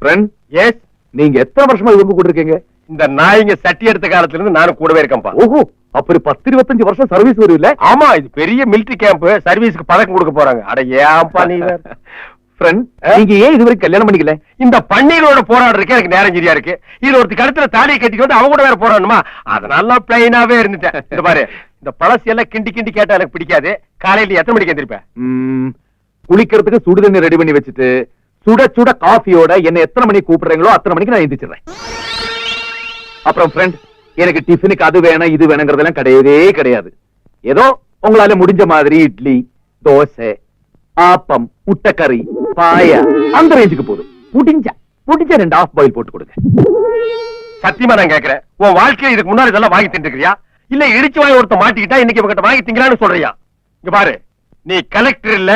Friend, S, நீங்க எத்தனை வருஷமா இவங்க கூட இருக்கீங்க? இந்த நாய்ங்க சட்டி எடுத்த காலத்துல இருந்து நானும் கூடவே இருக்கேன்ப்பா. ஓஹோ, அப்ப 10-25 வருஷம் சர்வீஸ் வரும் இல்ல? ஆமா, இது பெரிய மிலிட்டரி கேம்ப். சர்வீஸ்க்கு பதக்கம் கொடுக்க போறாங்க. அட ஏன்பா நீ வேற. ஃப்ரெண்ட், நீங்க ஏன் இதுவரைக்கும் கல்யாணம் பண்ணிக்கல? இந்த பன்னீரோட போராடுறதுக்கு எனக்கு நேரம் சரியா இருக்கு. இது ஒருத்தி கழுத்துல தாலியை கட்டிட்டு வந்து அவங்க கூட வேற போராடணுமா? அதனால பிளைனாவே இருந்துட்டேன். இந்த பாரு, இந்த பழசு எல்லாம் கிண்டி கிண்டி கேட்டா எனக்கு பிடிக்காது. காலையில எத்தனை மணிக்கு எந்திரிப்பேன்? குளிக்கிறதுக்கு சுடு தண்ணி ரெடி பண்ணி வச்சுட்டு சுட சுட காஃபியோட என்ன எத்தனை மணிக்கு கூப்பிடுறீங்களோ அத்தனை மணிக்கு நான் எந்திரிச்சிடுறேன். அப்புறம் ஃப்ரெண்ட், எனக்கு டிஃபனுக்கு அது வேணும் இது வேணுங்கிறதெல்லாம் கிடையவே கிடையாது. ஏதோ உங்களால முடிஞ்ச மாதிரி இட்லி, தோசை, ஆப்பம், முட்டைக்கறி, பாயா அந்த ரேஞ்சுக்கு போதும். முடிஞ்சா 2 ஆஃப் பாயில் போட்டு கொடுங்க. சத்தியமா நான் கேக்குறேன், உன் வாழ்க்கையில இதுக்கு முன்னாடி இதெல்லாம் வாங்கி தின்னுக்கிறியா? இல்ல இடிச்சு வாங்கி ஒருத்த மாட்டிக்கிட்டா இன்னைக்கு இவங்கிட்ட வாங்கி திங்கலான்னு சொல்றியா? இங்க பாரு, நீ கலெக்டர் இல்ல,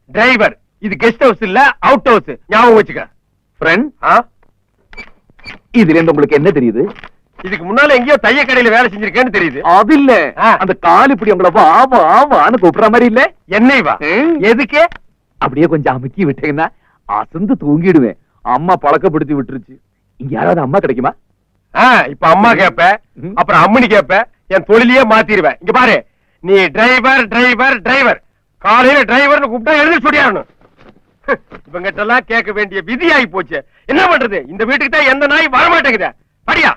டிரைவர். இது கெஸ்ட் ஹவுஸ் இல்ல, அவுட் ஹவுஸ். ஞாபகம் வச்சுக்க. ஃப்ரெண்ட், இதுல இருந்து உங்களுக்கு என்ன தெரியுது? இதுக்கு முன்னால எங்கேயோ தைய கடையில வேலை செஞ்சிருக்கேன்னு தெரியுது. அது இல்ல, அந்த கால் இப்படி உங்களை வா வா வான்னு கூப்பிடுற மாதிரி இல்ல? என்னை வா. எதுக்கு? அப்படியே கொஞ்சம் அமுக்கி விட்டீங்கன்னா அசந்து தூங்கிடுவேன். அம்மா பழக்கப்படுத்தி விட்டுருச்சு. இங்க யாராவது அம்மா கிடைக்குமா? இப்ப அம்மா கேப்ப, அப்புறம் அம்மனி கேப்ப, என் தொழிலையே மாத்திருவேன். இங்க பாரு, நீ டிரைவர் டிரைவர் டிரைவர். காலையில டிரைவர்னு கூப்பிட்டா எழுதி சொல்லியாகணும். இவங்கிட்ட எல்லாம் கேட்க வேண்டிய விதி ஆகி போச்சு. என்ன பண்றது? இந்த வீட்டுக்கு தான் எந்த நாய் வரமாட்டேங்குது. படியா.